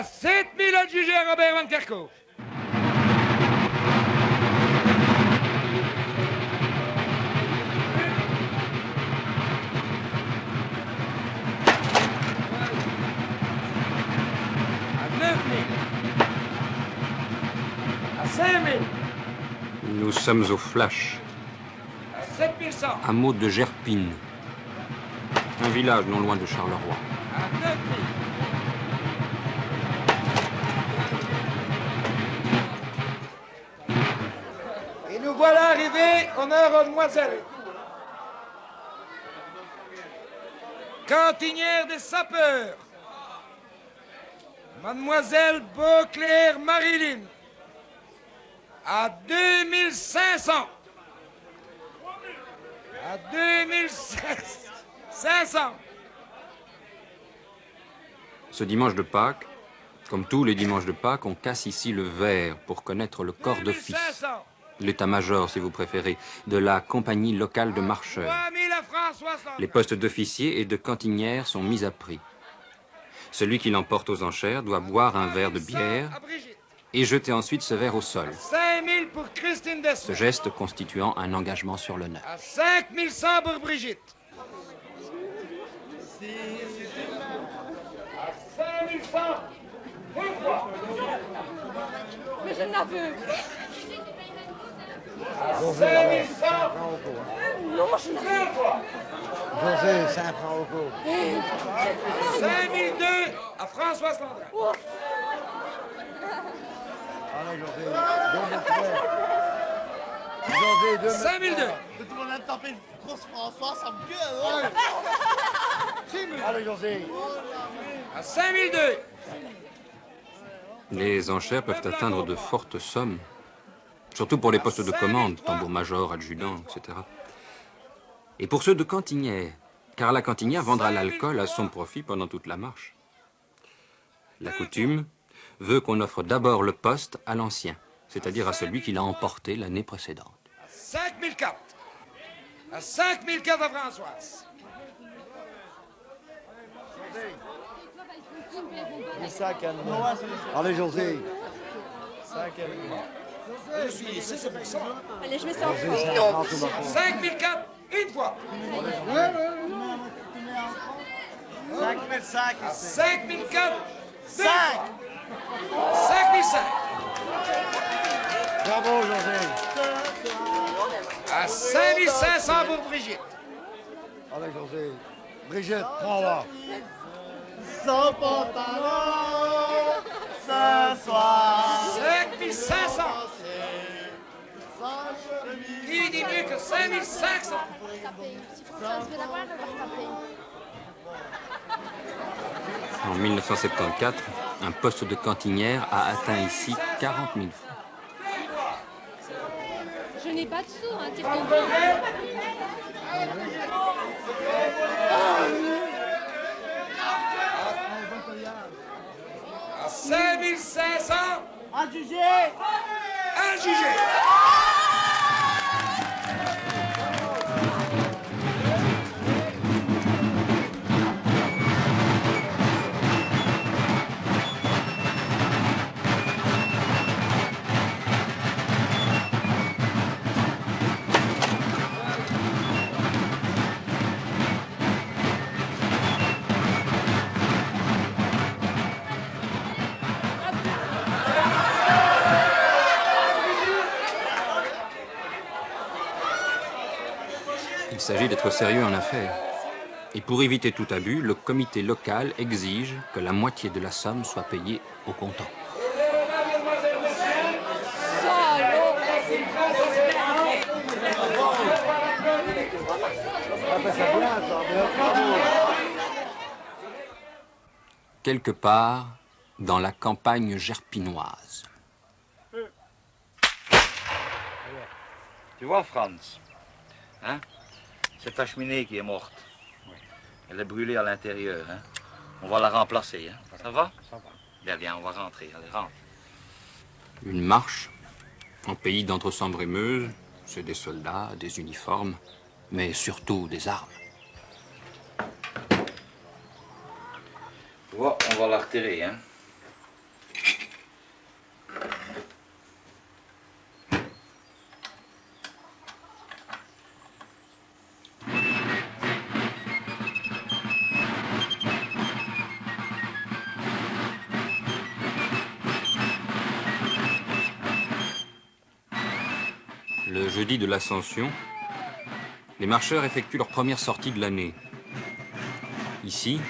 À 7000 adjugés Robert Van Kerkhove. À 9000. À 5000. Nous sommes au Flash, À 7100. hameau de Gerpine, un village non loin de Charleroi. À 9000. Et nous voilà arrivés en heure demoiselle. Cantinière des sapeurs. Mademoiselle Beauclair Marilyn. À 2500. À 2500. Ce dimanche de Pâques, comme tous les dimanches de Pâques, on casse ici le verre pour connaître le corps d'office, 2500. l'état-major si vous préférez, de la compagnie locale de marcheurs. 3000 à François. Les postes d'officiers et de cantinières sont mis à prix. Celui qui l'emporte aux enchères doit boire un verre de bière À Brigitte. et jeter ensuite ce verre au sol, 5000 pour Christine ce Dessau. geste constituant un engagement sur l'honneur. À 5100 pour Brigitte. À 5100. Une fois. Mais je n'en veux. À 5100. Non, je n'en veux. Deux fois. José, 5 francs au cours. 5002 à François Landrin. Allez, José, 2 José, 2 5002. Tu vas même taper une grosse François, ça me gueule, hein? Allez, José. À 5002. Les enchères peuvent atteindre de fortes sommes, surtout pour les postes de commande, tambour-major, adjudant, etc. Et pour ceux de cantinière, car la cantinière vendra l'alcool à son profit pendant toute la marche. La coutume veut qu'on offre d'abord le poste à l'ancien, c'est-à-dire à celui qui l'a emporté l'année précédente. À 5004. À 5004 à Françoise. Allez, José. Je suis ici, c'est pour ça. Allez, je mets ça en José, fond. 5 Non. francs tout le monde. 5004. Une fois. 5005 À ici. 5004. 5! 5005. Bravo, José. À 5500 pour Brigitte. Allez, José. Brigitte, prends-la. Sans pantalon, ce soir. 5500. Sans chemise. Qui dit mieux que 5500? Si Françoise veut l'avoir, elle va taper. En 1974, un poste de cantinière a atteint ici 40 000 francs. Je n'ai pas de sous, hein, t'es tombé. À 5500. Adjugé! Adjugé. Il s'agit d'être sérieux en affaires. Et pour éviter tout abus, le comité local exige que la moitié de la somme soit payée au comptant. Quelque part dans la campagne gerpinoise. Tu vois, Franz, hein? C'est ta cheminée qui est morte. Elle est brûlée à l'intérieur. Hein? On va la remplacer. Hein? Ça va? Ça va. Bien, bien, on va rentrer. Allez, rentre. Une marche, en pays d'entre-Sambre et Meuse, c'est des soldats, des uniformes, mais surtout des armes. Tu vois, on va la retirer. Hein? Le jeudi de l'Ascension, les marcheurs effectuent leur première sortie de l'année. Ici,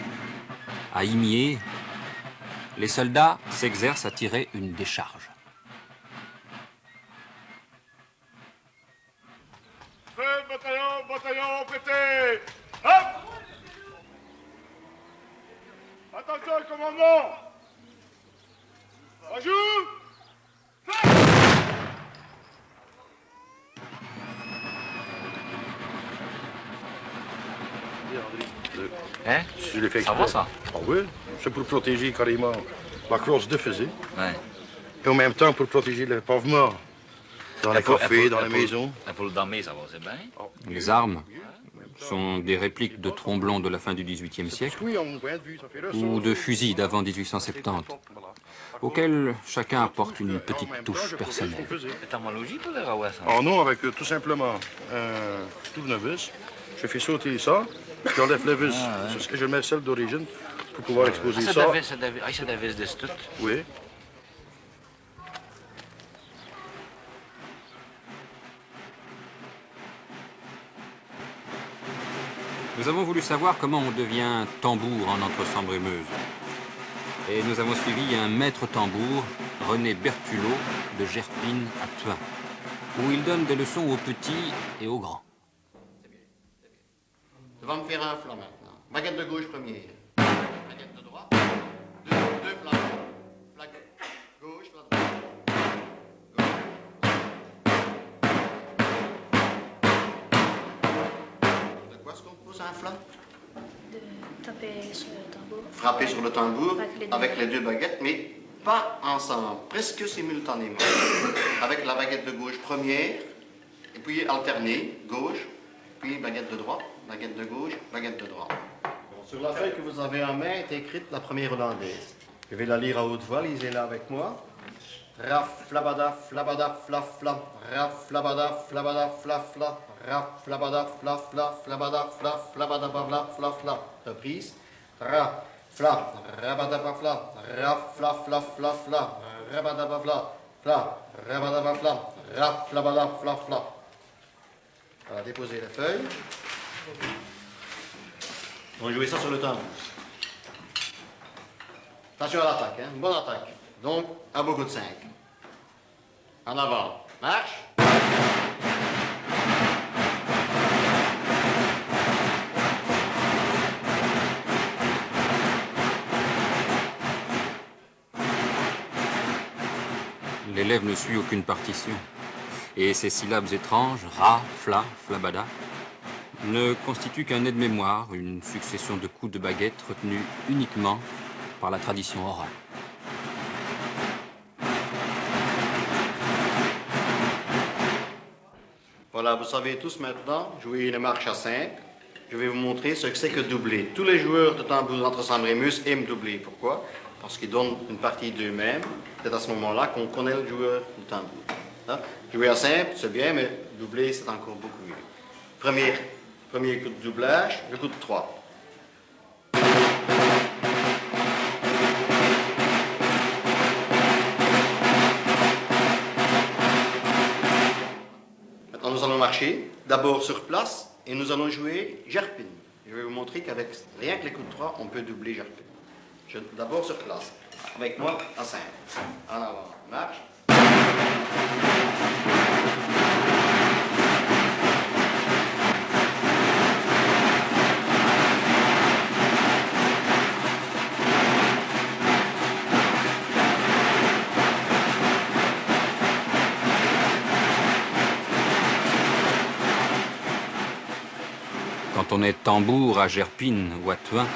à Imier, les soldats s'exercent à tirer une décharge. Feu, bataillon, prêté. Hop! Attention, commandement! On joue! Hein? Je l'ai fait Ça va, exprès. ça? Ah oui, c'est pour protéger carrément la crosse de fusée. Ouais. Et en même temps pour protéger les pauvres morts. Dans les cafés, dans les maisons. Pour le damer, ça va, c'est bien. Les armes sont des répliques de tromblons de la fin du XVIIIe siècle Oui, à mon point de vue, ça fait le ou son. de fusils d'avant 1870, auxquels chacun apporte une petite touche personnelle. Étymologie pour les raouets, ça? Oh non, avec tout simplement un tournevis. Je fais sauter ça, j'enlève le vis. Je mets celle d'origine pour pouvoir exposer ça. C'est la vis de stout. Oui. Nous avons voulu savoir comment on devient tambour en Entre-Sambre-et-Meuse. Et nous avons suivi un maître tambour, René Bertulot, de Gerpine à Thuin, où il donne des leçons aux petits et aux grands. Tu vas me faire un flanc maintenant. Baguette de gauche première. Baguette de droite. Deux flancs. Flanc gauche, flanc droit. De quoi se compose un flanc? De taper sur le tambour. Frapper sur le tambour Avec les deux. avec les deux baguettes, mais pas ensemble, presque simultanément. Avec la baguette de gauche première, et puis alterner, gauche, puis baguette de droite, baguette de gauche, baguette de droite. Sur la feuille que vous avez en main est écrite la première hollandaise. Je vais la lire à haute voix, lisez-la avec moi. Raf, flabada, flabada, fla, fla. Raf, flabada, flabada, fla, fla. Raf, flabada, fla, fla, flabada, fla, flabada, fla, fla, fla. Reprise. Ra, fla, rabada, fla, raf, fla, fla, fla, fla. Rabada, fla, fla, rabada, fla, raf, flabada, fla, fla. Voilà, déposez les feuilles. On va jouer ça sur le tambour. Attention à l'attaque, hein? Bonne attaque. Donc, à beaucoup de 5. En avant. Marche. L'élève ne suit aucune partition. Et ces syllabes étranges, ra, fla, flabada, ne constituent qu'un aide-mémoire, une succession de coups de baguette retenus uniquement par la tradition orale. Voilà, vous savez tous maintenant jouer une marche à 5. Je vais vous montrer ce que c'est que doubler. Tous les joueurs de tambour d'Entre-Sambre-et-Meuse aiment doubler. Pourquoi? Parce qu'ils donnent une partie d'eux-mêmes. C'est à ce moment-là qu'on connaît le joueur du tambour. Hein? Jouer à 5, c'est bien, mais doubler, c'est encore beaucoup mieux. Premier coup de doublage, le coup de 3. Maintenant, nous allons marcher, d'abord sur place, et nous allons jouer Gerpine. Je vais vous montrer qu'avec rien que les coups de 3, on peut doubler Gerpine. D'abord sur place, avec moi à 5. En avant, marche. Quand on est tambour à Gerpine ou à Thuin,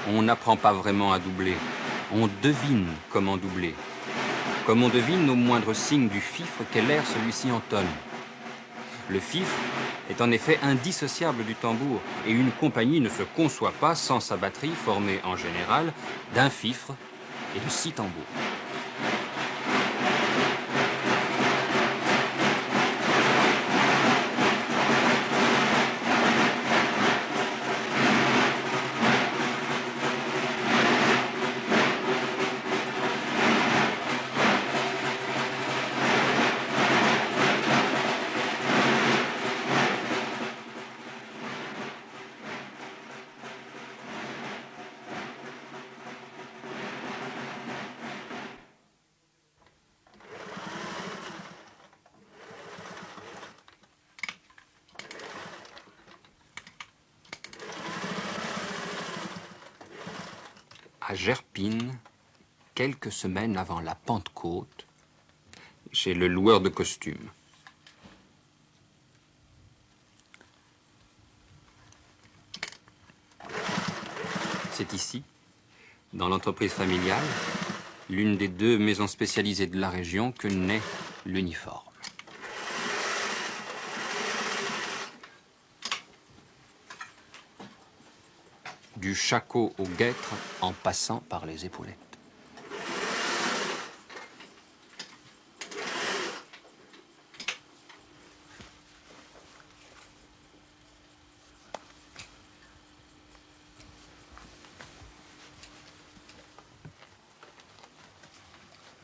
on n'apprend pas vraiment à doubler. On devine comment doubler. Comme on devine au moindre signe du fifre quel air celui-ci entonne. Le fifre est en effet indissociable du tambour et une compagnie ne se conçoit pas sans sa batterie formée en général d'un fifre et de 6 tambours. à Gerpine, quelques semaines avant la Pentecôte, chez le loueur de costumes. C'est ici, dans l'entreprise familiale, l'une des 2 maisons spécialisées de la région, que naît l'uniforme. Du shako au guêtre en passant par les épaulettes.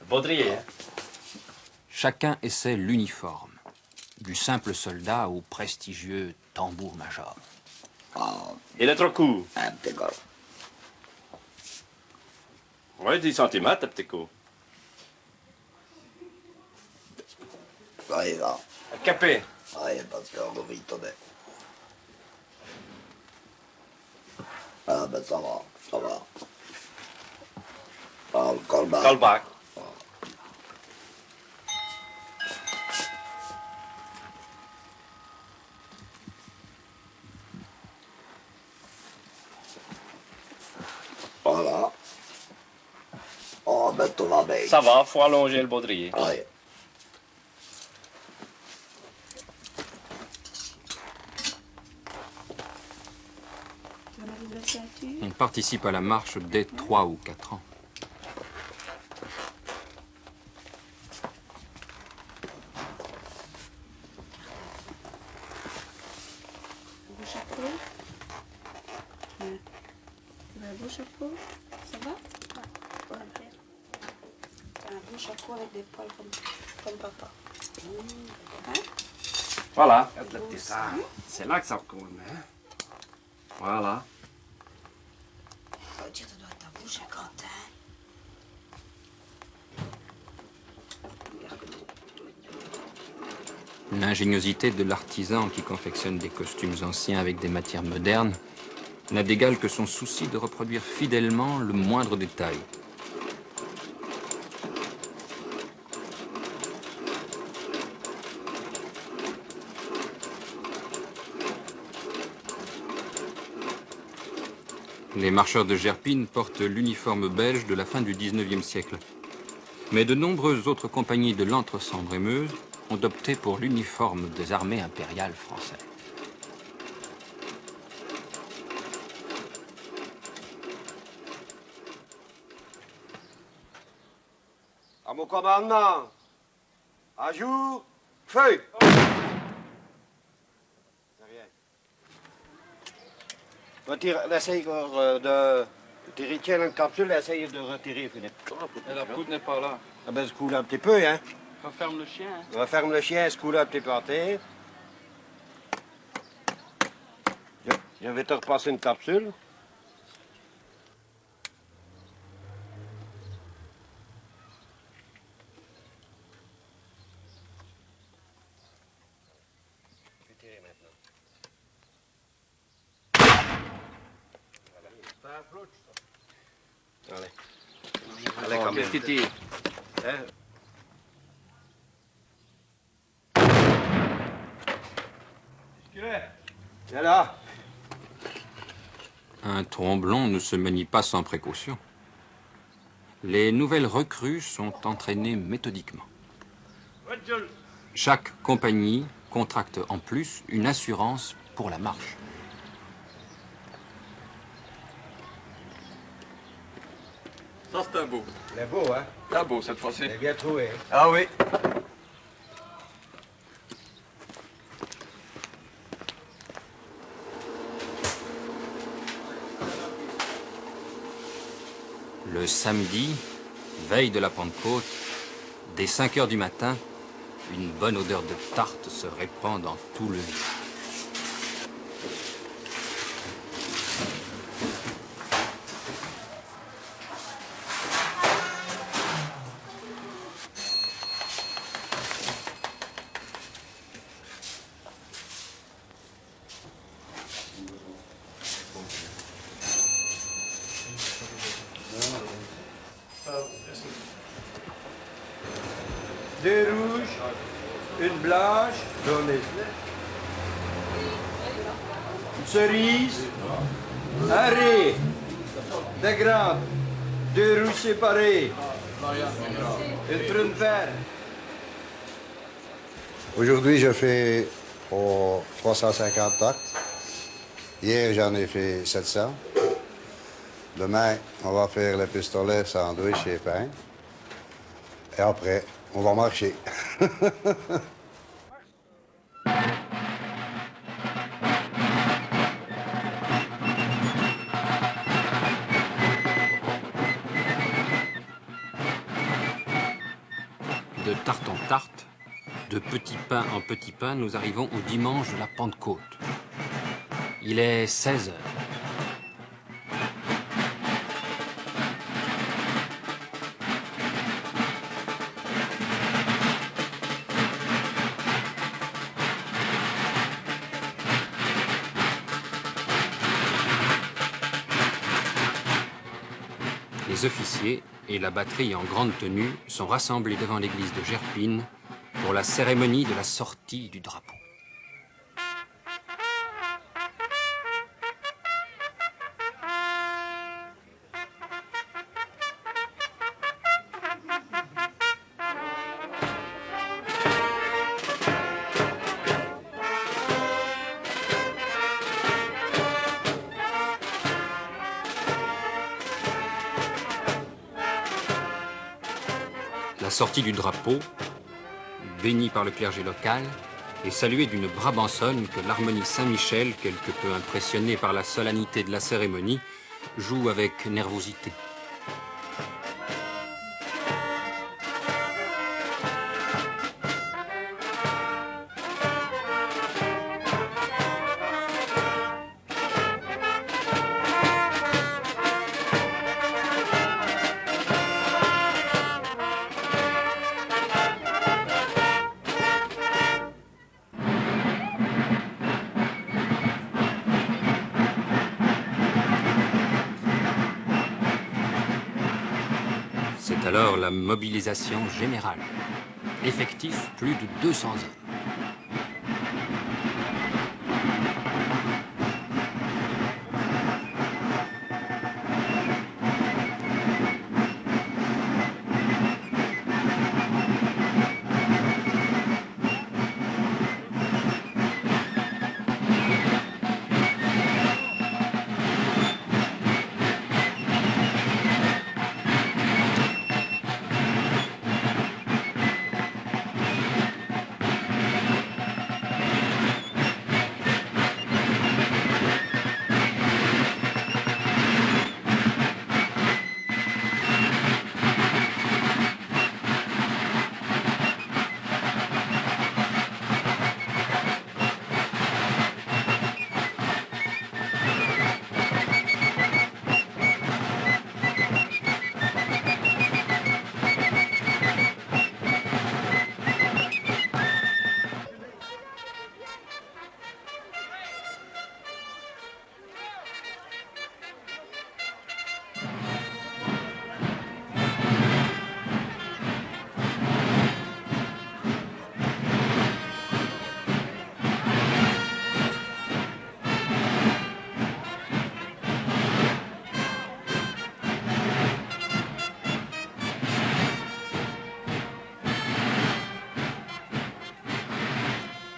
Baudrier, hein? Chacun essaie l'uniforme, du simple soldat au prestigieux tambour-major. Il est trop court. Un petit gars. Oui, 10 cm, un petit coup. Oui, va. Capé. Oui, parce qu'on va vite tourner. Ah, ben ça va, ça va. Ah, le callback. Callback. Voilà. Oh, ben tout va bien. Ça va, faut allonger le baudrier. Oui. On participe à la marche dès 3 ou 4 ans. Beau chapeau. Un beau chapeau. Ça va? Ouais. T'as un beau chapeau avec des poils comme papa. Hein? Voilà. C'est là que ça recoule, hein? Voilà. Ça veut dire que tu dois être ta bouche à Quentin. L'ingéniosité de l'artisan qui confectionne des costumes anciens avec des matières modernes n'a d'égal que son souci de reproduire fidèlement le moindre détail. Les marcheurs de Gerpine portent l'uniforme belge de la fin du XIXe siècle. Mais de nombreuses autres compagnies de l'Entre-Sambre-et-Meuse ont opté pour l'uniforme des armées impériales françaises. À mon commandement. À jour, feu. Essaye de tirer, tiens une capsule, essaye de retirer, Philippe. La poudre n'est pas là. Ah ben, se coule un petit peu, hein. Referme le chien. Referme le chien, se coule un petit peu à terre. Je vais te repasser une capsule. Allez. Allez, quand même. Qu'est-ce qu'il Hein? Viens là. Un tromblon ne se manie pas sans précaution. Les nouvelles recrues sont entraînées méthodiquement. Chaque compagnie contracte en plus une assurance pour la marche. Ça, c'est un beau. Il est beau, hein? C'est un beau, cette fois-ci. Il est bien trouvé. Ah oui. Le samedi, veille de la Pentecôte, dès 5 heures du matin, une bonne odeur de tarte se répand dans tout le village. 2 rouges, 1 blanche, donnez. Une cerise, un ré, 2 grandes, 2 rouges séparés, une prune verte. Aujourd'hui, je fais 350 tacts. Hier, j'en ai fait 700. Demain, on va faire le pistolet, sandwich et pain. Et après, on va marcher. De tarte en tarte, de petit pain en petit pain, nous arrivons au dimanche de la Pentecôte. Il est 16 heures. Les officiers et la batterie en grande tenue sont rassemblés devant l'église de Gerpine pour la cérémonie de la sortie du drapeau. La sortie du drapeau, bénie par le clergé local, est saluée d'une brabançonne que l'harmonie Saint-Michel, quelque peu impressionnée par la solennité de la cérémonie, joue avec nervosité. C'est alors la mobilisation générale. Effectif plus de 200 hommes.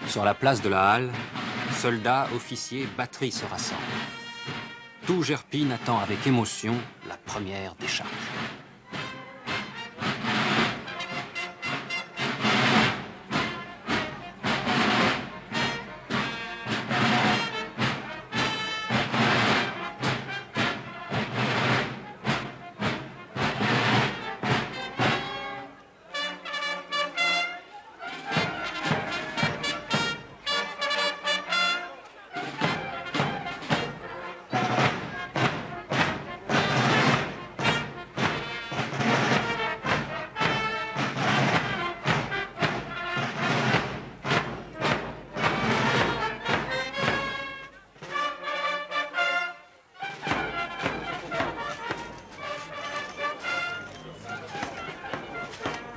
Sur la place de la Halle, soldats, officiers, batteries se rassemblent. Tout Gerpine attend avec émotion la première décharge.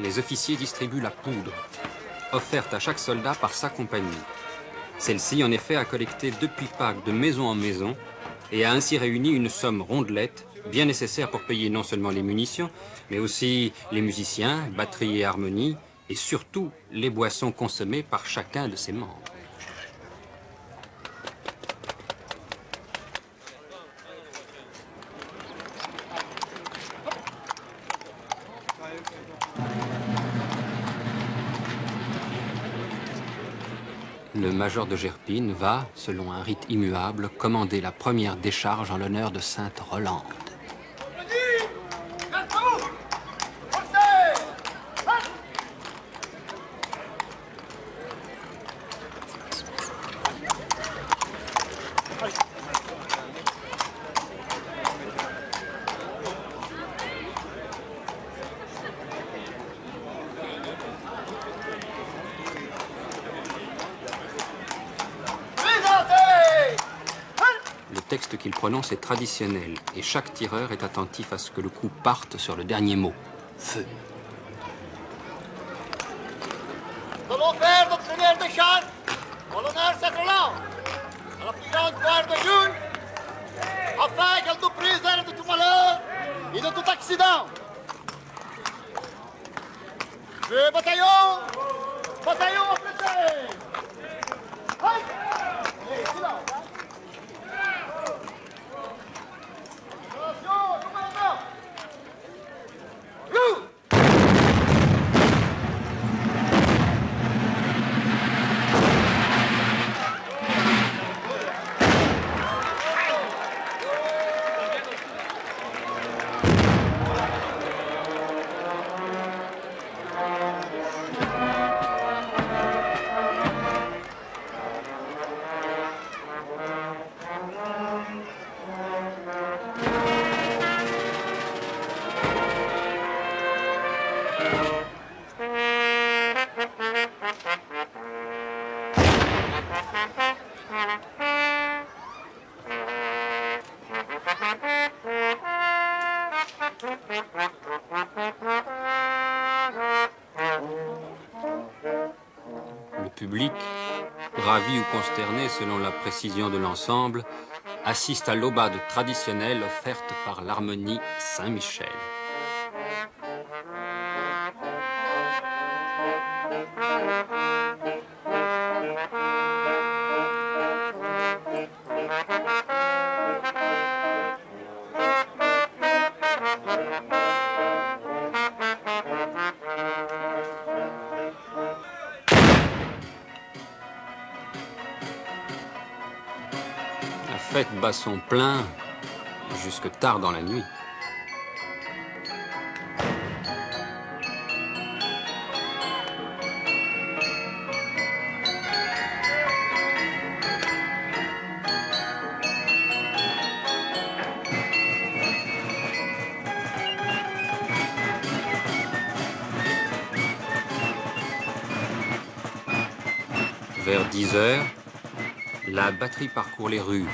les officiers distribuent la poudre, offerte à chaque soldat par sa compagnie. Celle-ci, en effet, a collecté depuis Pâques de maison en maison et a ainsi réuni une somme rondelette, bien nécessaire pour payer non seulement les munitions, mais aussi les musiciens, batterie et harmonie, et surtout les boissons consommées par chacun de ses membres. Le major de Gerpine va, selon un rite immuable, commander la première décharge en l'honneur de Sainte Rolande. Le texte qu'il prononce est traditionnel et chaque tireur est attentif à ce que le coup parte sur le dernier mot, feu. Nous allons faire notre première décharge en l'honneur de Saint-Roland, à la plus grande gloire de Jules, afin qu'elle nous préserve de tout malheur et de tout accident. Feu bataillon! Bataillon apprêté! Allez, silence! Le public, ravi ou consterné selon la précision de l'ensemble, assiste à l'aubade traditionnelle offerte par l'harmonie Saint-Michel. La fête bat son plein jusque tard dans la nuit. Vers 10 heures, la batterie parcourt les rues,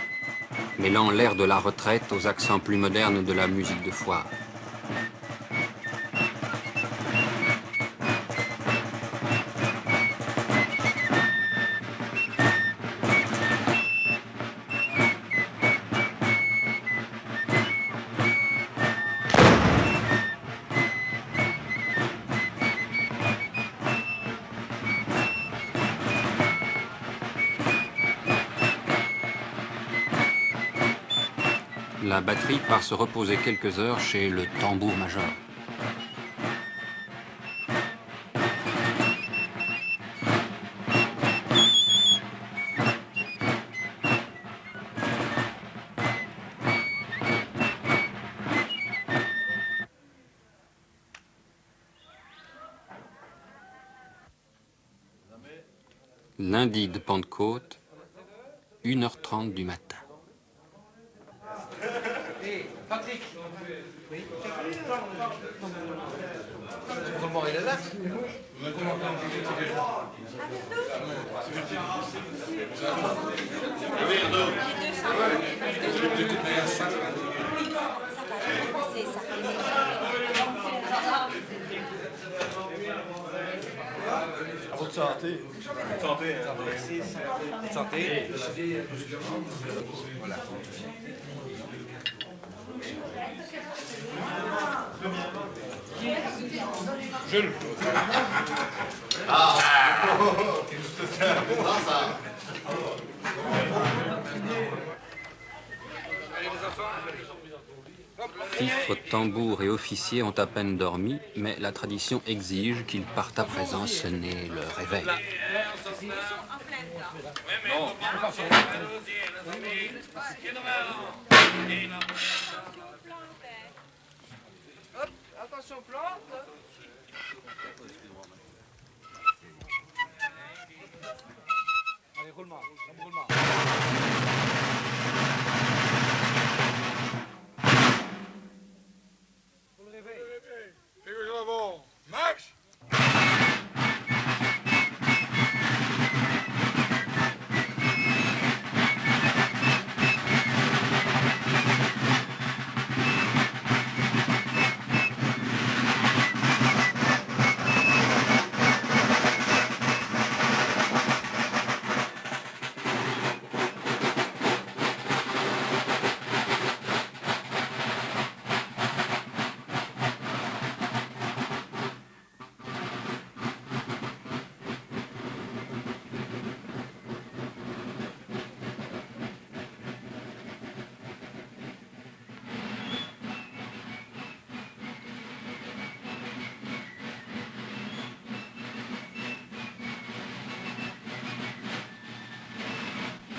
mêlant l'air de la retraite aux accents plus modernes de la musique de foire. La batterie part se reposer quelques heures chez le tambour-major. Lundi de Pentecôte, 1h30 du matin. Patrick. Oui. Comment il est là? Santé. Santé. Santé. Voilà. Jules. Ah. Non, ça. Fifres, tambours et officiers ont à peine dormi, mais la tradition exige qu'ils partent à présent sonner le réveil. Hop, attention plante. Allez, roulement, roulement. Pour le réveil. Fais-le avant. Marche.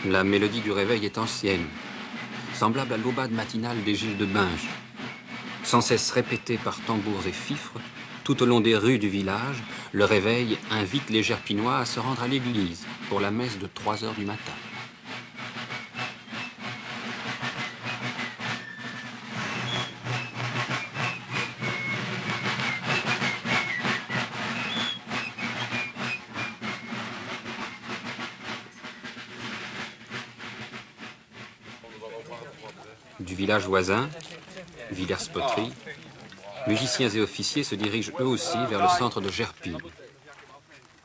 La mélodie du réveil est ancienne, semblable à l'aubade matinale des Gilles de Binge. Sans cesse répétée par tambours et fifres, tout au long des rues du village, le réveil invite les Gerpinois à se rendre à l'église pour la messe de 3 heures du matin. Du village voisin, Villers-Poterie, musiciens et officiers se dirigent eux aussi vers le centre de Gerpine.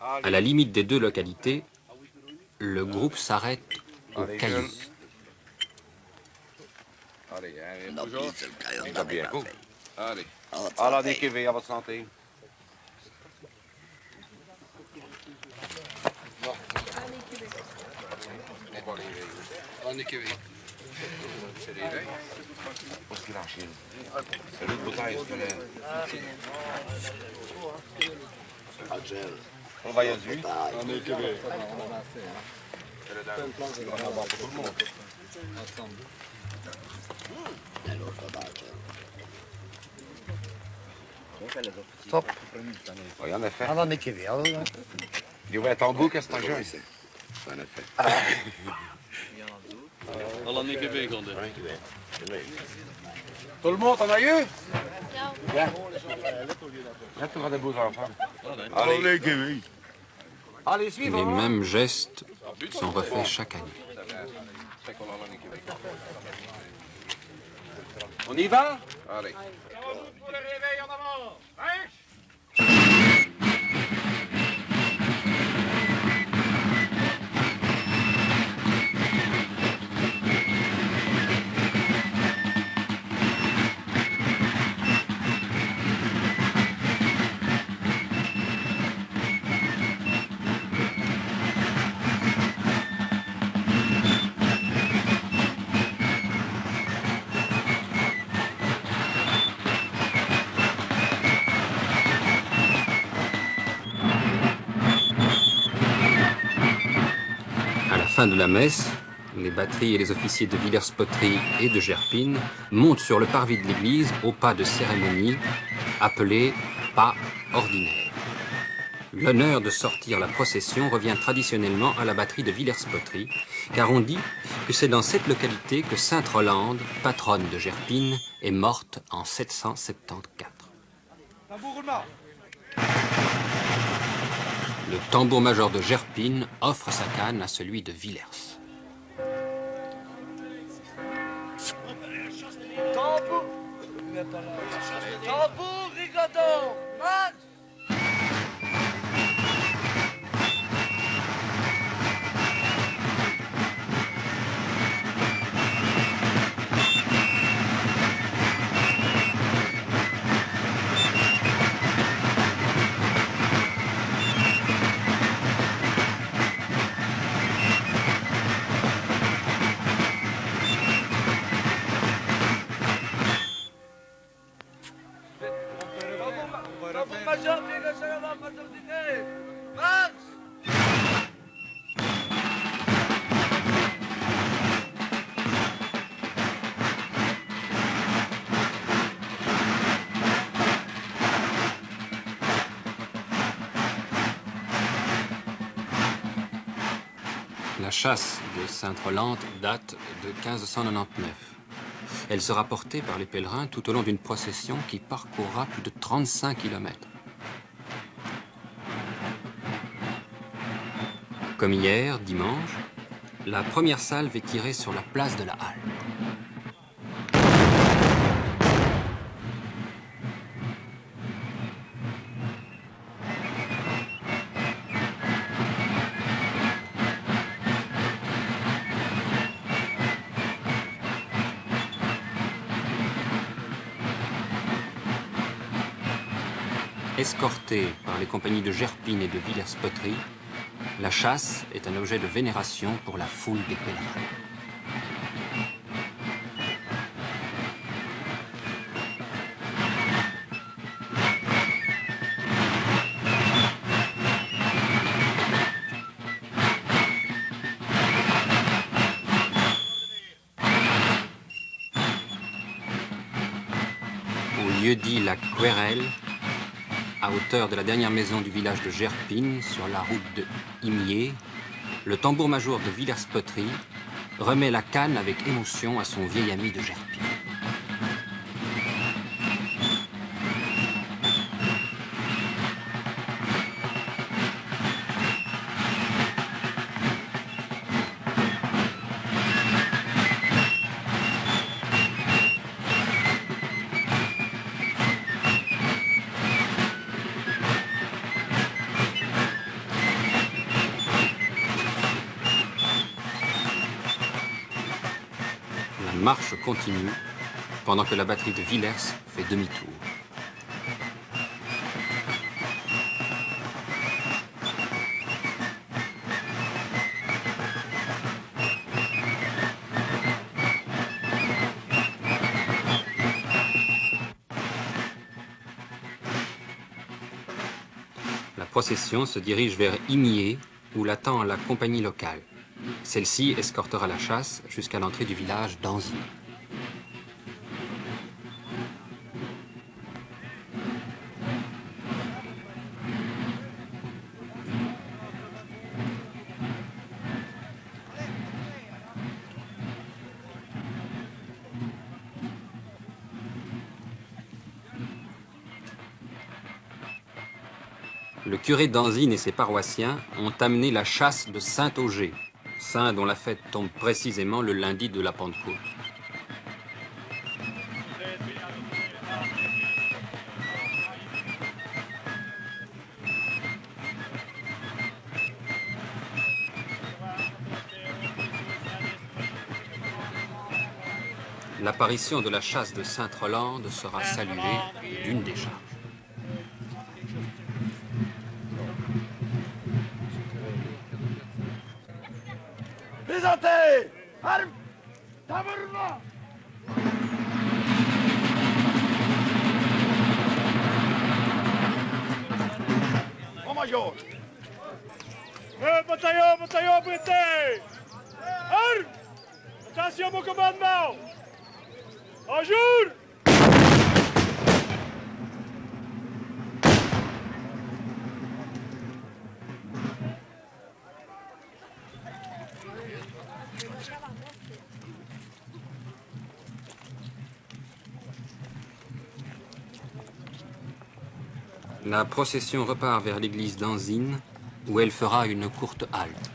À la limite des deux localités, le groupe s'arrête au Caillou. Allez, bonjour. Allez. Alors, des KV, à votre santé. On est KV. Parce qu'il a enchaîné. C'est l'autre bouteille, on va y aller. On est KV. Stop. Oui, en effet. On est KV. Il y a un tambour, qu'est-ce que c'est ici? En effet. On en est Québec, on est. Tout le monde, t'en as eu? Bien. Là, tu auras des beaux enfants. Allez. Allez, suivons. Les mêmes gestes sont refaits chaque année. On y va? Allez. Pour le réveil en avant. Marche. À la fin de la messe, les batteries et les officiers de Villers-Poterie et de Gerpine montent sur le parvis de l'église au pas de cérémonie, appelé pas ordinaire. L'honneur de sortir la procession revient traditionnellement à la batterie de Villers-Poterie, car on dit que c'est dans cette localité que Sainte Rolande, patronne de Gerpine, est morte en 774. Le tambour-major de Gerpine offre sa canne à celui de Villers. Tambour. Tambour, rigodon. Marche. La chasse de Sainte-Rolande date de 1599. Elle sera portée par les pèlerins tout au long d'une procession qui parcourra plus de 35 kilomètres. Comme hier, dimanche, la première salve est tirée sur la place de la Halle. Escortée par les compagnies de Gerpine et de Villers-Poterie, la chasse est un objet de vénération pour la foule des pèlerins. Au lieu-dit la Querelle, à hauteur de la dernière maison du village de Gerpine, sur la route de Imier, le tambour-major de Villers-Poterie remet la canne avec émotion à son vieil ami de Gerpine. La marche continue pendant que la batterie de Villers fait demi-tour. La procession se dirige vers Imier, où l'attend la compagnie locale. Celle-ci escortera la chasse jusqu'à l'entrée du village d'Anzy. Le curé d'Anzine et ses paroissiens ont amené la chasse de Saint-Auger, saint dont la fête tombe précisément le lundi de la Pentecôte. L'apparition de la chasse de Sainte-Rolande sera saluée d'une décharge. Présentez! Arme! Tabarnak! Au major! Bataillon prêté! Arme! Attention au commandement! En jour! La procession repart vers l'église d'Anzine, où elle fera une courte halte.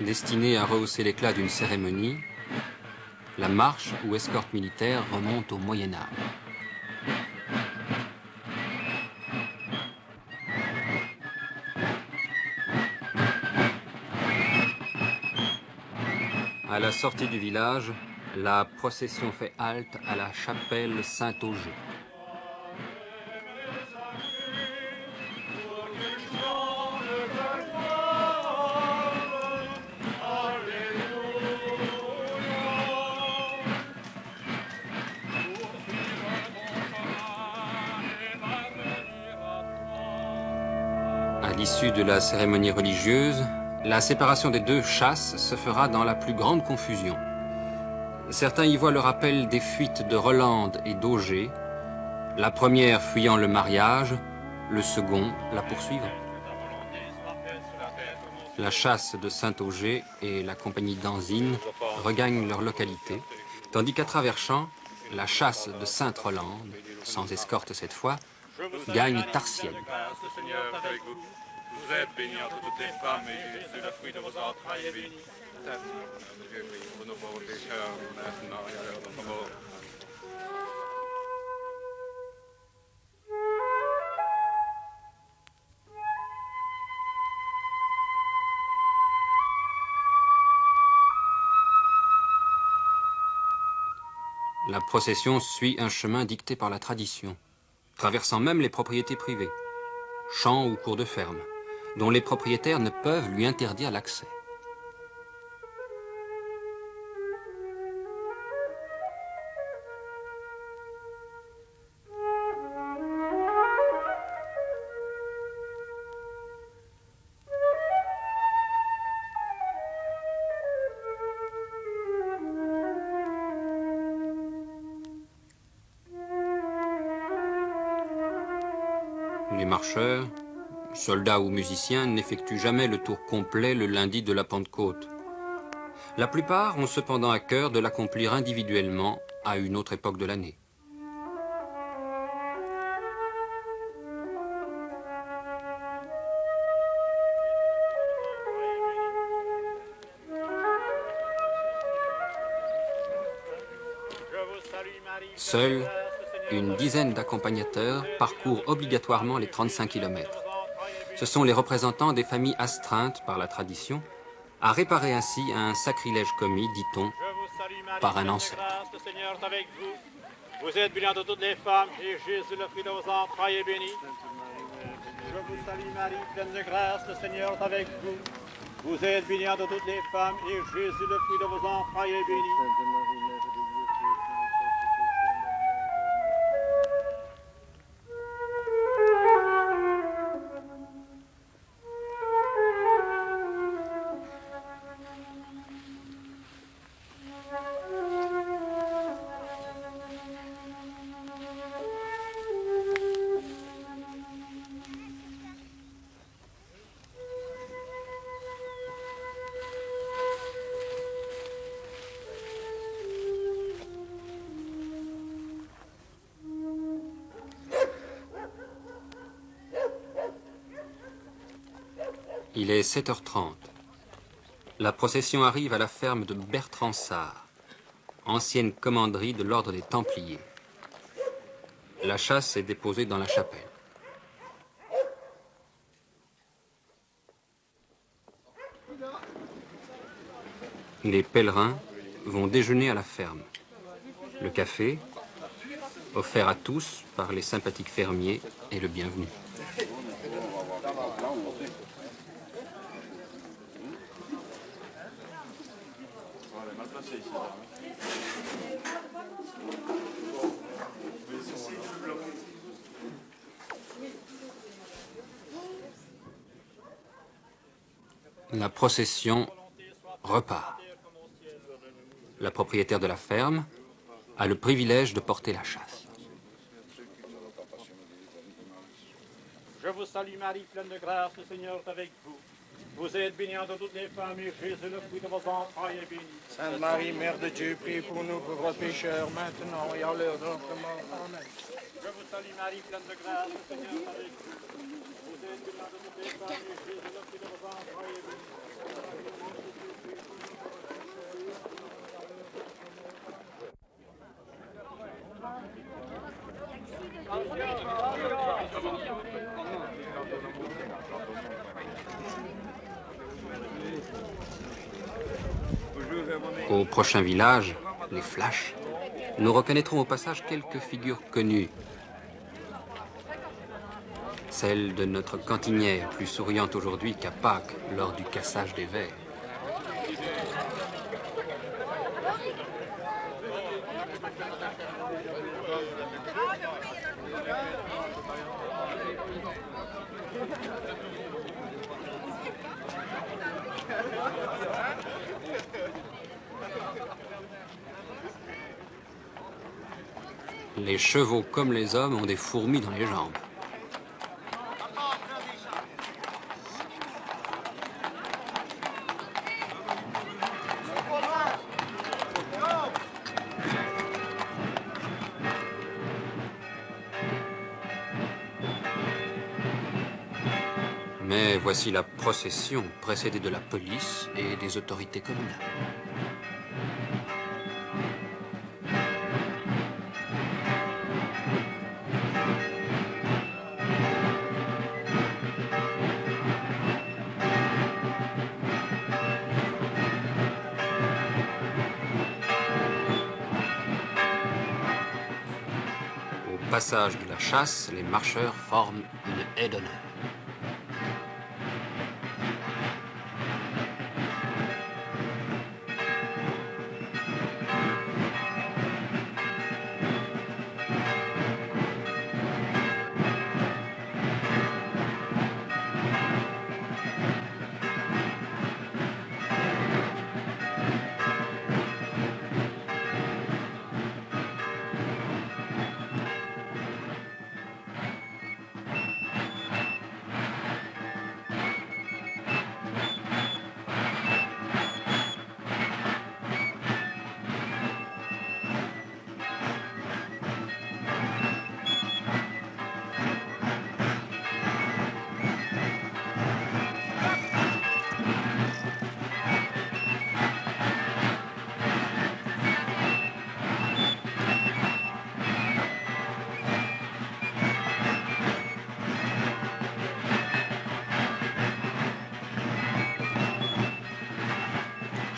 Destinée à rehausser l'éclat d'une cérémonie, la marche ou escorte militaire remonte au Moyen Âge. À la sortie du village, la procession fait halte à la chapelle Saint-Auger. À l'issue de la cérémonie religieuse, la séparation des deux chasses se fera dans la plus grande confusion. Certains y voient le rappel des fuites de Rolande et d'Auger, la première fuyant le mariage, le second la poursuivant. La chasse de Saint-Auger et la compagnie d'Anzine regagnent leur localité, tandis qu'à travers champs, la chasse de Sainte-Rolande, sans escorte cette fois, gagne Tarsienne. Vous êtes bénie entre toutes les femmes et Jésus, le fruit de vos entrailles, est béni. Dieu prie pour nos pauvres pécheurs, maintenant et à l'heure de notre mort. La procession suit un chemin dicté par la tradition, traversant même les propriétés privées, champs ou cours de ferme, dont les propriétaires ne peuvent lui interdire l'accès. Les marcheurs, soldats ou musiciens, n'effectuent jamais le tour complet le lundi de la Pentecôte. La plupart ont cependant à cœur de l'accomplir individuellement à une autre époque de l'année. Seuls, une dizaine d'accompagnateurs parcourent obligatoirement les 35 km. Ce sont les représentants des familles astreintes par la tradition à réparer ainsi un sacrilège commis, dit-on, par un ancêtre. Le Seigneur est avec vous. Vous êtes bénie entre toutes les femmes et Jésus, le fruit de vos entrailles, est béni. Je vous salue Marie, pleine de grâce, le Seigneur est avec vous. Vous êtes bénie entre toutes les femmes et Jésus, le fruit de vos entrailles, est béni. Il est 7h30. La procession arrive à la ferme de Bertrand Sard, ancienne commanderie de l'ordre des Templiers. La chasse est déposée dans la chapelle. Les pèlerins vont déjeuner à la ferme. Le café, offert à tous par les sympathiques fermiers, est le bienvenu. La procession repart. La propriétaire de la ferme a le privilège de porter la chasse. Je vous salue Marie, pleine de grâce, le Seigneur est avec vous. Vous êtes bénie entre toutes les femmes et Jésus, le fruit de vos entrailles, est béni. Sainte Marie, Mère de Dieu, prie pour nous pauvres pécheurs, maintenant et à l'heure de notre mort. Amen. Je vous salue Marie, pleine de grâce, le Seigneur est avec vous. Vous êtes bénie entre toutes les femmes et Jésus, le fruit de vos entrailles, est béni. Au prochain village, les Flashs, nous reconnaîtrons au passage quelques figures connues. Celle de notre cantinière, plus souriante aujourd'hui qu'à Pâques, lors du cassage des vers. Les chevaux comme les hommes ont des fourmis dans les jambes. Mais voici la procession précédée de la police et des autorités communales. Au passage de la chasse, les marcheurs forment une haie d'honneur.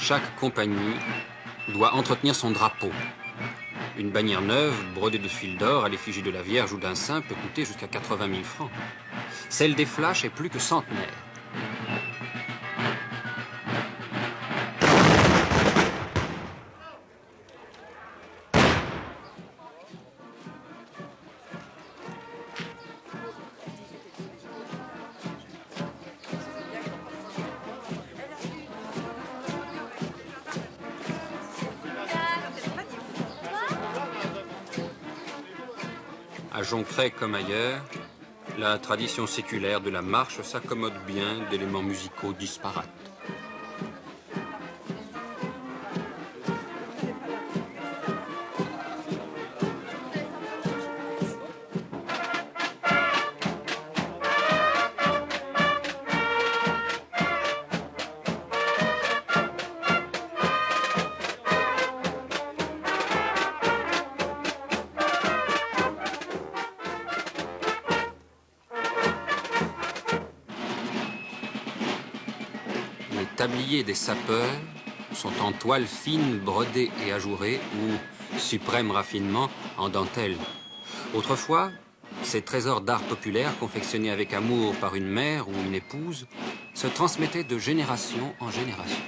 Chaque compagnie doit entretenir son drapeau. Une bannière neuve, brodée de fil d'or à l'effigie de la Vierge ou d'un saint, peut coûter jusqu'à 80 000 francs. Celle des Flashs est plus que centenaire. À Joncray comme ailleurs, la tradition séculaire de la marche s'accommode bien d'éléments musicaux disparates. Les tabliers des sapeurs sont en toile fine, brodée et ajourée ou, suprême raffinement, en dentelle. Autrefois, ces trésors d'art populaire, confectionnés avec amour par une mère ou une épouse, se transmettaient de génération en génération.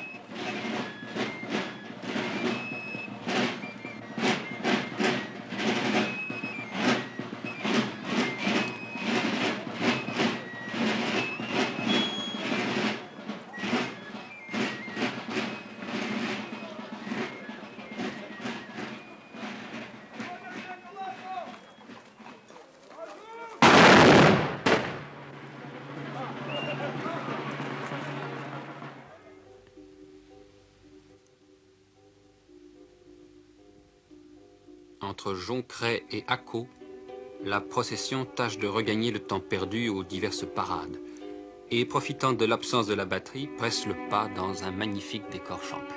Entre Joncray et Accaux, la procession tâche de regagner le temps perdu aux diverses parades et, profitant de l'absence de la batterie, presse le pas dans un magnifique décor champêtre.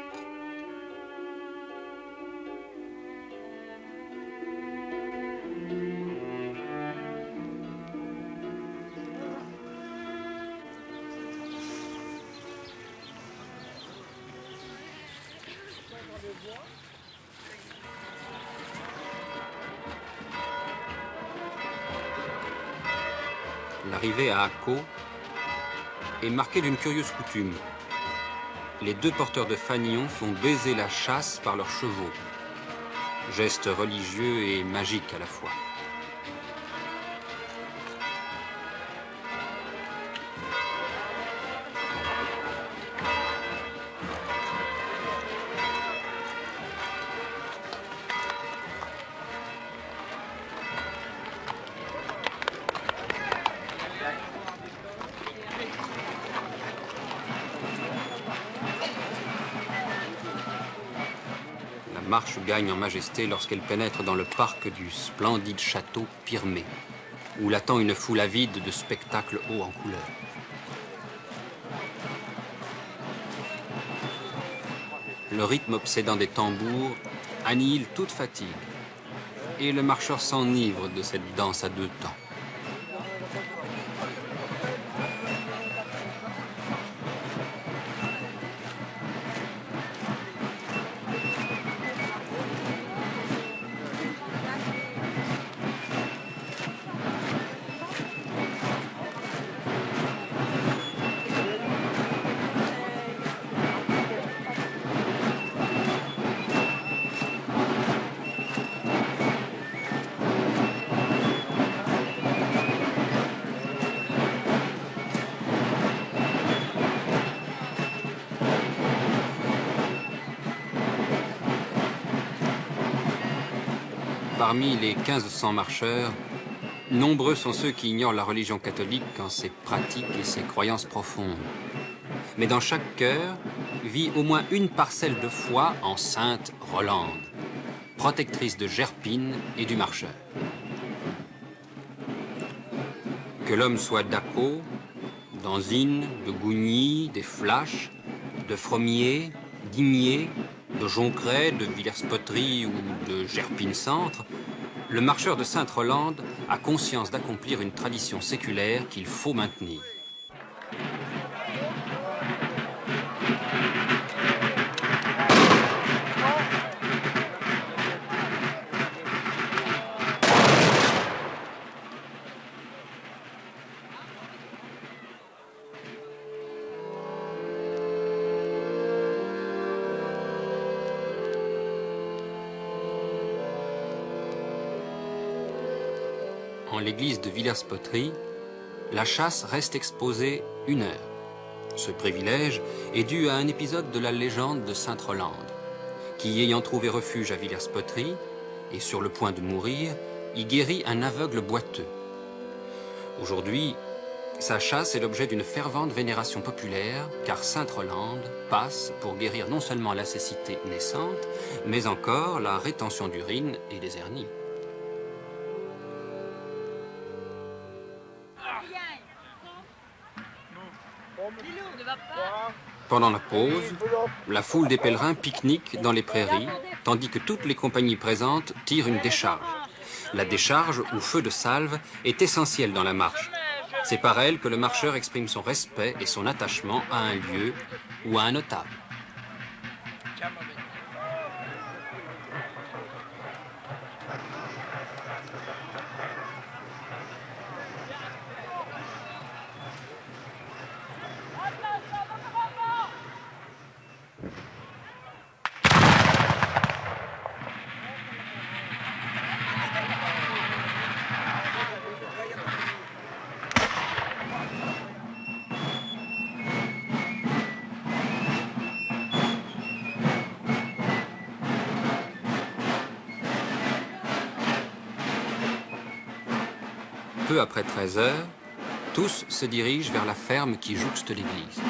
L'arrivée à Akko est marquée d'une curieuse coutume. Les deux porteurs de fanions font baiser la chasse par leurs chevaux. Geste religieux et magique à la fois. La marche gagne en majesté lorsqu'elle pénètre dans le parc du splendide château Pirmé, où l'attend une foule avide de spectacles hauts en couleur. Le rythme obsédant des tambours annihile toute fatigue, et le marcheur s'enivre de cette danse à deux temps. Parmi les 1500 marcheurs, nombreux sont ceux qui ignorent la religion catholique en ses pratiques et ses croyances profondes. Mais dans chaque cœur vit au moins une parcelle de foi en Sainte Rolande, protectrice de Gerpine et du marcheur. Que l'homme soit d'Akko, d'Anzine, de Gougny, des Flachs, de Fromier, d'Imier, de Joncret, de Villers-Poterie ou de Gerpine-Centre, le marcheur de Sainte-Rolande a conscience d'accomplir une tradition séculaire qu'il faut maintenir. En l'église de Villers-Poterie, la chasse reste exposée 1 heure. Ce privilège est dû à un épisode de la légende de Sainte-Rolande, qui, ayant trouvé refuge à Villers-Poterie et sur le point de mourir, y guérit un aveugle boiteux. Aujourd'hui, sa chasse est l'objet d'une fervente vénération populaire, car Sainte-Rolande passe pour guérir non seulement la cécité naissante, mais encore la rétention d'urine et les hernies. Pendant la pause, la foule des pèlerins pique-nique dans les prairies, tandis que toutes les compagnies présentes tirent une décharge. La décharge, ou feu de salve, est essentielle dans la marche. C'est par elle que le marcheur exprime son respect et son attachement à un lieu ou à un notable. Peu après 13 heures, tous se dirigent vers la ferme qui jouxte l'église.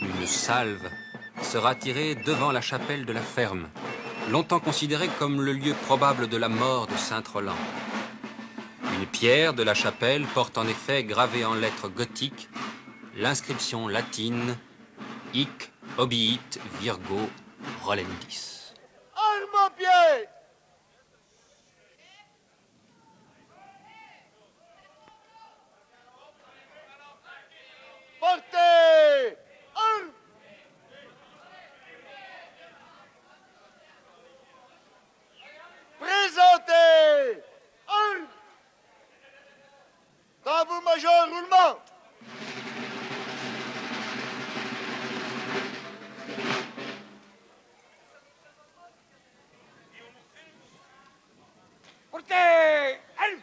Une salve sera tirée devant la chapelle de la ferme, longtemps considéré comme le lieu probable de la mort de Sainte-Rolande. Une pierre de la chapelle porte en effet gravé en lettres gothiques l'inscription latine « Hic obiit Virgo Rolendis ». Arme à pied! Portez! Arme! Présentez! Arme! Tambour-major, roulement! Portez! Arme!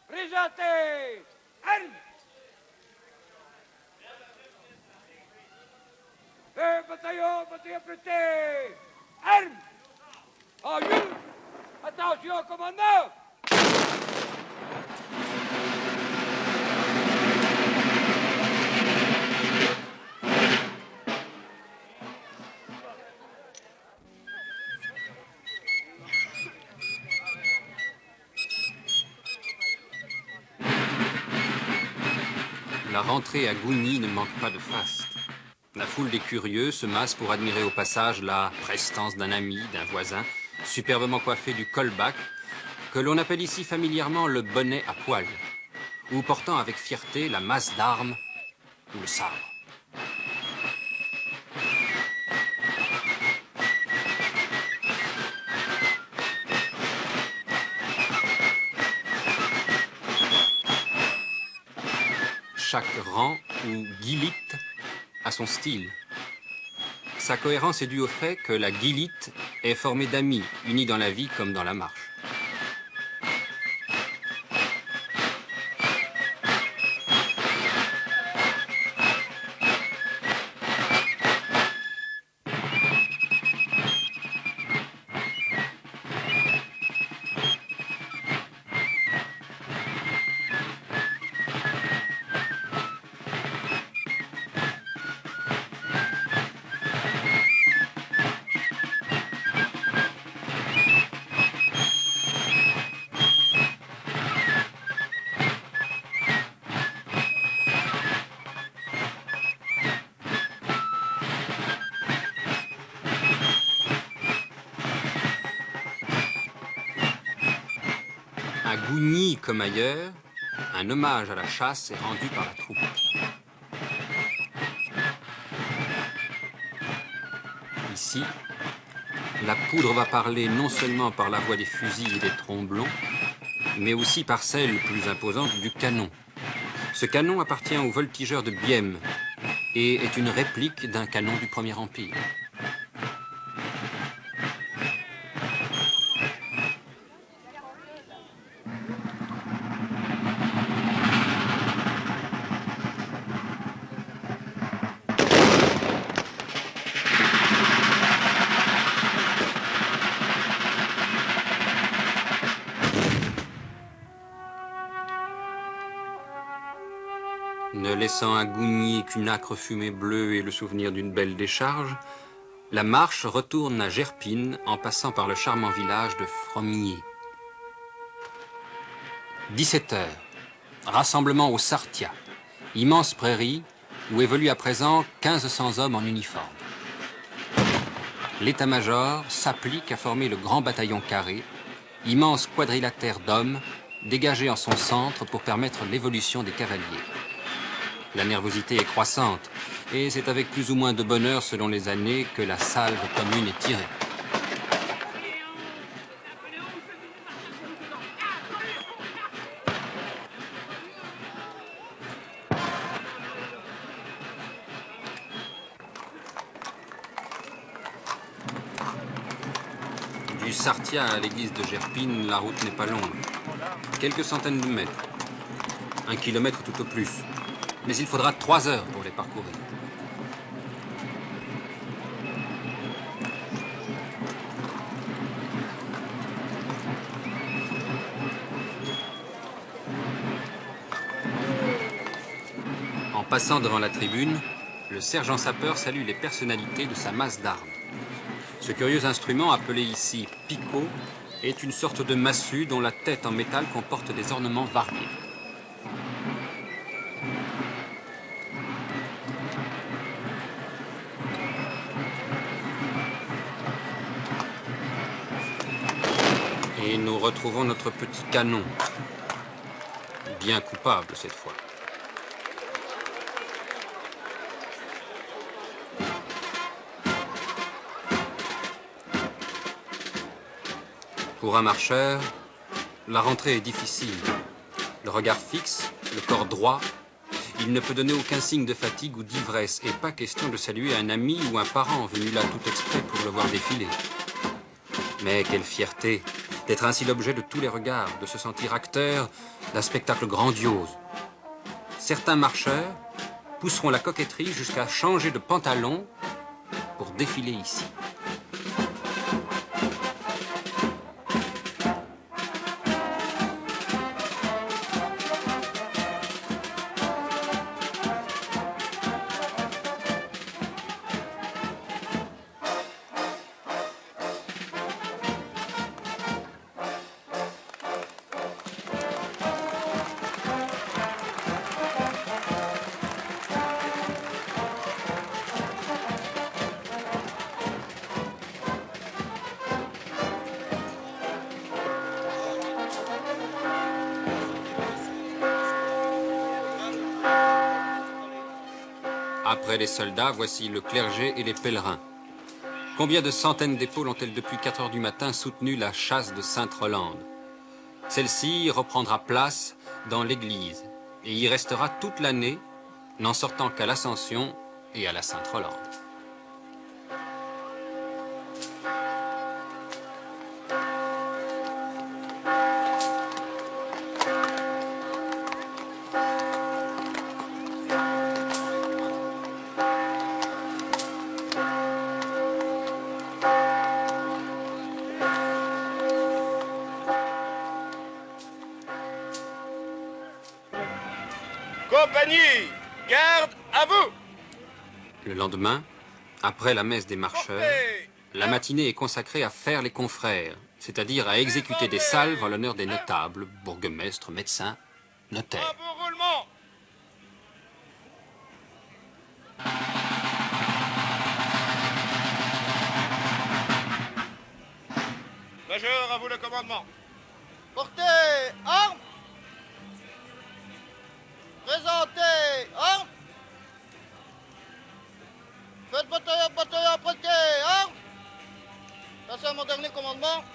Présentez! Arme! Bataillon prêté! Arme! En lieu! Attention, commandant! La rentrée à Gougny ne manque pas de faste. La foule des curieux se masse pour admirer au passage la prestance d'un ami, d'un voisin, superbement coiffé du colbac, que l'on appelle ici familièrement le bonnet à poil, ou portant avec fierté la masse d'armes ou le sabre. Chaque rang ou guilite a son style. Sa cohérence est due au fait que la guilite est formée d'amis unis dans la vie comme dans la marche. À Gougny comme ailleurs, un hommage à la chasse est rendu par la troupe. Ici, la poudre va parler non seulement par la voix des fusils et des tromblons, mais aussi par celle plus imposante du canon. Ce canon appartient au voltigeur de Bième et est une réplique d'un canon du Premier Empire. Ne laissant à Gougny qu'une âcre fumée bleue et le souvenir d'une belle décharge, la marche retourne à Gerpine en passant par le charmant village de Frommiers. 17 heures, rassemblement au Sartia, immense prairie où évoluent à présent 1500 hommes en uniforme. L'état-major s'applique à former le grand bataillon carré, immense quadrilatère d'hommes dégagé en son centre pour permettre l'évolution des cavaliers. La nervosité est croissante, et c'est avec plus ou moins de bonheur selon les années que la salve commune est tirée. Du Sartia à l'église de Gerpine, la route n'est pas longue. Quelques centaines de mètres. 1 kilomètre tout au plus. Mais il faudra 3 heures pour les parcourir. En passant devant la tribune, le sergent sapeur salue les personnalités de sa masse d'armes. Ce curieux instrument, appelé ici picot, est une sorte de massue dont la tête en métal comporte des ornements variés. Et nous retrouvons notre petit canon. Bien coupable cette fois. Pour un marcheur, la rentrée est difficile. Le regard fixe, le corps droit, il ne peut donner aucun signe de fatigue ou d'ivresse et pas question de saluer un ami ou un parent venu là tout exprès pour le voir défiler. Mais quelle fierté d'être ainsi l'objet de tous les regards, de se sentir acteur d'un spectacle grandiose. Certains marcheurs pousseront la coquetterie jusqu'à changer de pantalon pour défiler ici. Après les soldats, voici le clergé et les pèlerins. Combien de centaines d'épaules ont-elles depuis 4 heures du matin soutenu la chasse de Sainte-Rolande? Celle-ci reprendra place dans l'église et y restera toute l'année, n'en sortant qu'à l'Ascension et à la Sainte-Rolande. Compagnie, garde à vous! Le lendemain, après la messe des marcheurs, la matinée est consacrée à faire les confrères, c'est-à-dire à exécuter des salves en l'honneur des notables, bourgmestres, médecins, notaires. Major, à vous le commandement. Portez armes. Présentez armes. Faites bataillon, prêtez armes. Ça, c'est mon dernier commandement.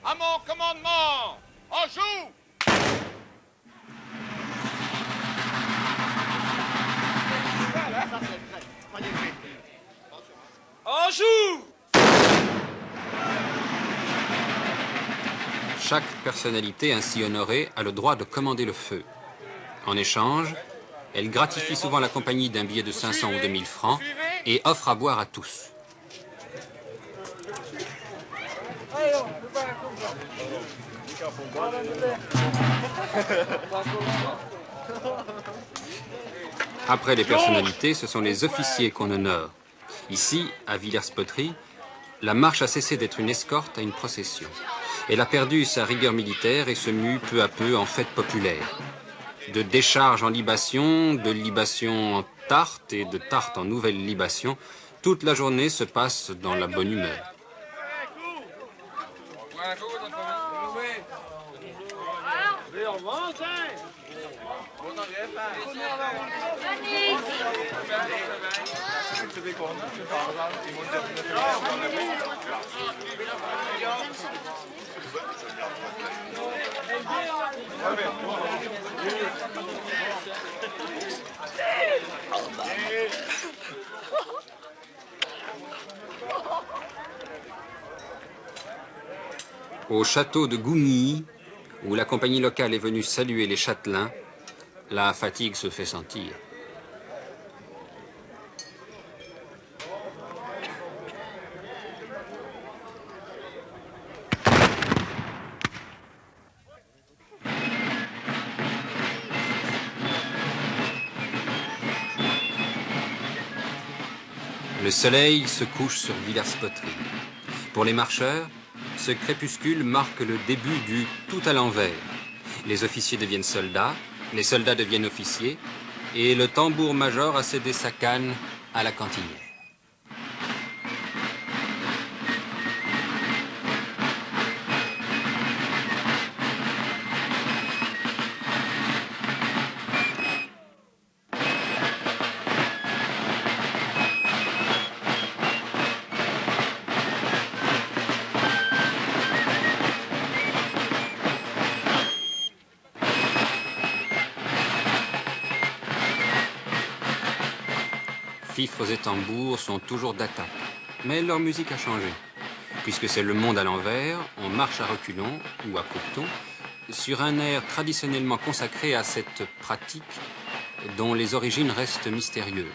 À mon commandement, en joue! En joue! Chaque personnalité ainsi honorée a le droit de commander le feu. En échange, elle gratifie souvent la compagnie d'un billet de 500 ou de 1000 francs et offre à boire à tous. Après les personnalités, ce sont les officiers qu'on honore. Ici, à Villers-Poterie, la marche a cessé d'être une escorte à une procession. Elle a perdu sa rigueur militaire et se mue peu à peu en fête populaire. De décharge en libation, de libation en tarte et de tarte en nouvelle libation, toute la journée se passe dans la bonne humeur. Au château de Gougny, où la compagnie locale est venue saluer les châtelains, la fatigue se fait sentir. Le soleil se couche sur Villers-Poterie. Pour les marcheurs, ce crépuscule marque le début du tout à l'envers. Les officiers deviennent soldats, les soldats deviennent officiers, Et le tambour-major a cédé sa canne à la cantinière. Fifres et tambours sont toujours d'attaque, mais leur musique a changé. Puisque c'est le monde à l'envers, on marche à reculons ou à coupe-ton sur un air traditionnellement consacré à cette pratique dont les origines restent mystérieuses.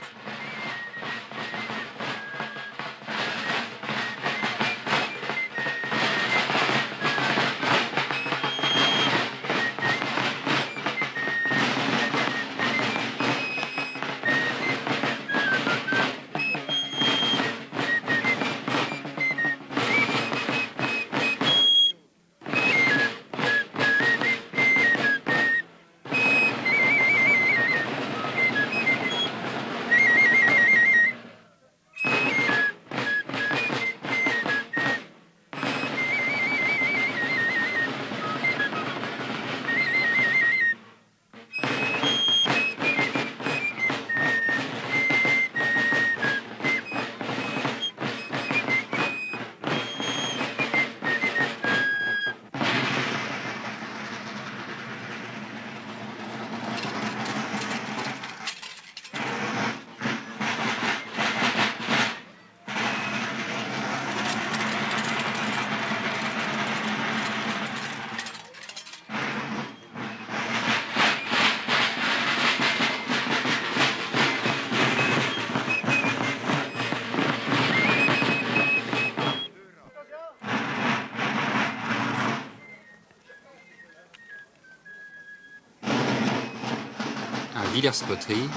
Villers-Poterie,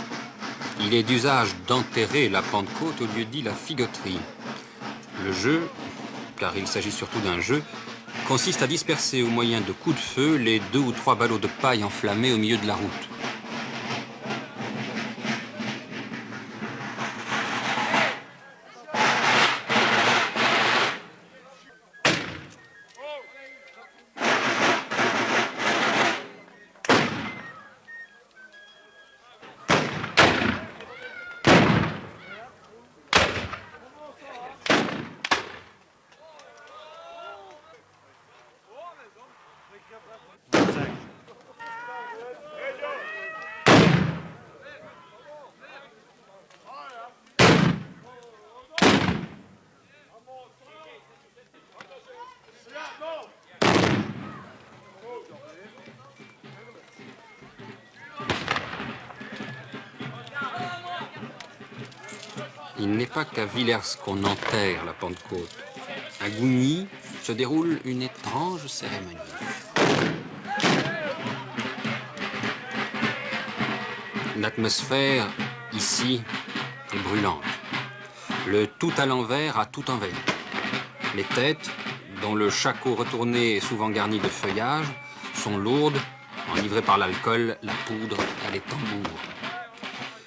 il est d'usage d'enterrer la Pentecôte au lieu dit la figoterie. Le jeu, car il s'agit surtout d'un jeu, consiste à disperser au moyen de coups de feu les 2 ou 3 ballots de paille enflammés au milieu de la route. Il n'est pas qu'à Villers qu'on enterre la Pentecôte. À Gougny se déroule une étrange cérémonie. L'atmosphère, ici, est brûlante. Le tout à l'envers a tout envahi. Les têtes, dont le shako retourné est souvent garni de feuillage, sont lourdes, enivrées par l'alcool, la poudre et les tambours.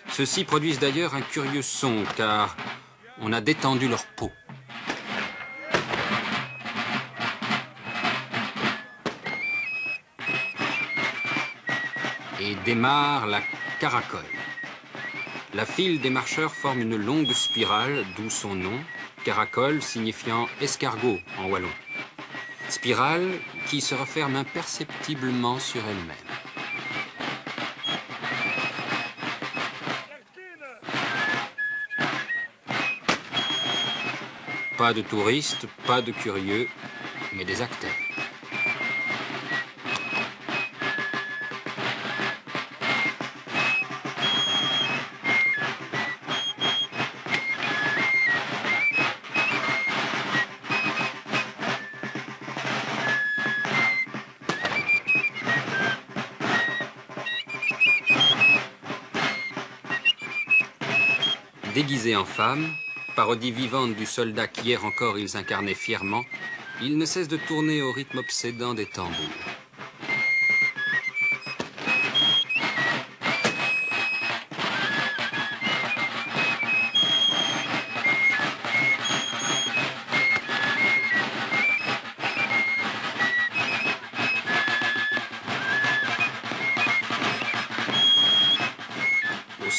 Ceux-ci produisent d'ailleurs un curieux son, car on a détendu leur peau. Et démarre la caracole. La file des marcheurs forme une longue spirale, d'où son nom, caracole signifiant escargot en wallon. Spirale qui se referme imperceptiblement sur elle-même. Pas de touristes, pas de curieux, mais des acteurs. Déguisés en femmes, parodie vivante du soldat qu'hier encore ils incarnaient fièrement, ils ne cessent de tourner au rythme obsédant des tambours.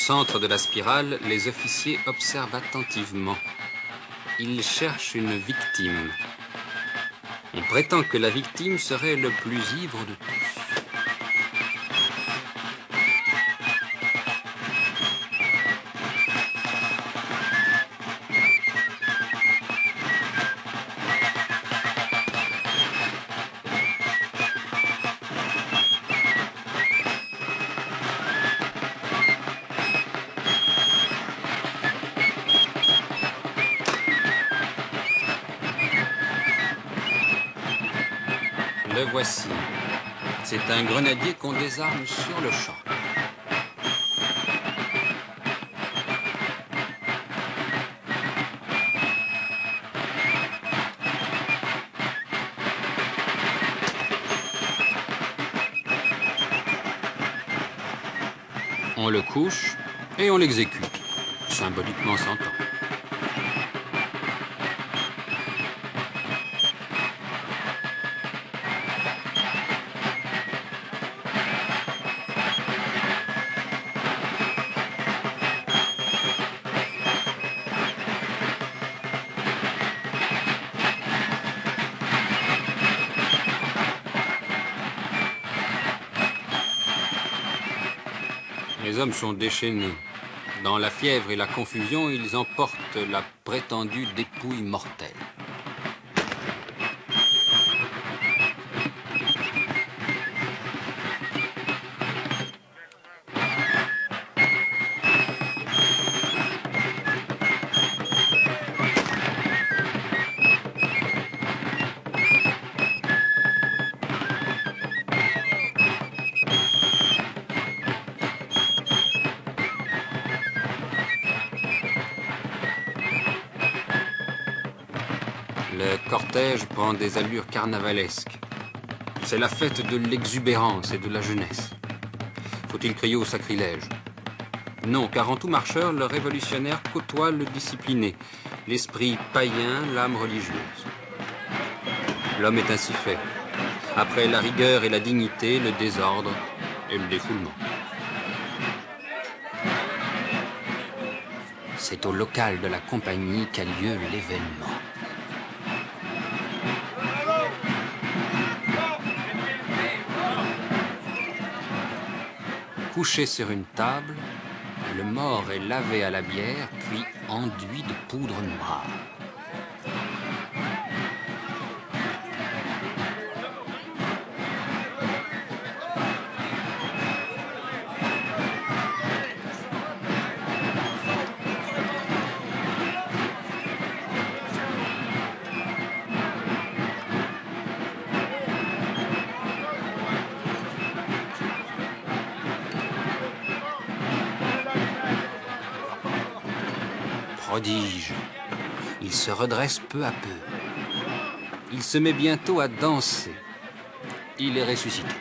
centre de la spirale, les officiers observent attentivement. Ils cherchent une victime. On prétend que la victime serait le plus ivre de tous. Le voici. C'est un grenadier qu'on désarme sur le champ. On le couche et on l'exécute, symboliquement s'entend. Les hommes sont déchaînés. Dans la fièvre et la confusion, ils emportent la prétendue dépouille mortelle. Le cortège prend des allures carnavalesques. C'est la fête de l'exubérance et de la jeunesse. Faut-il crier au sacrilège? Non, car en tout marcheur, le révolutionnaire côtoie le discipliné, l'esprit païen, l'âme religieuse. L'homme est ainsi fait. Après la rigueur et la dignité, le désordre et le défoulement. C'est au local de la compagnie qu'a lieu l'événement. Couché sur une table, le mort est lavé à la bière, puis enduit de poudre noire. Prodige. Il se redresse peu à peu. Il se met bientôt à danser. Il est ressuscité.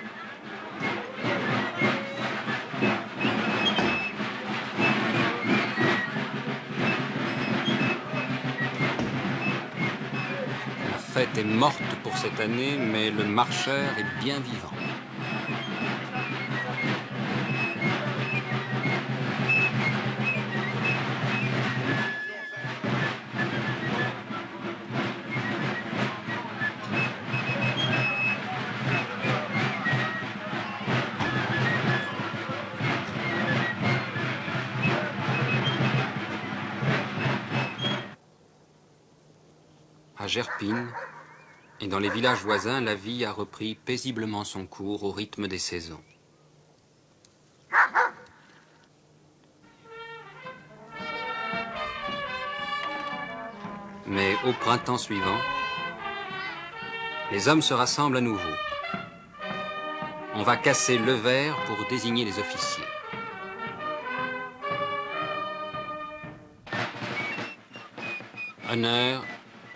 La fête est morte pour cette année, mais le marcheur est bien vivant. À Gerpine et dans les villages voisins, la vie a repris paisiblement son cours au rythme des saisons. Mais au printemps suivant, les hommes se rassemblent à nouveau. On va casser le verre pour désigner les officiers. Honneur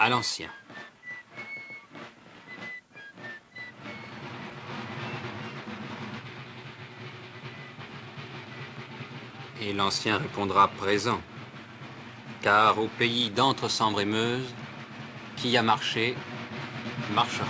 à l'ancien. Et l'ancien répondra présent, car au pays d'Entre-Sambre et Meuse, qui a marché, marchera.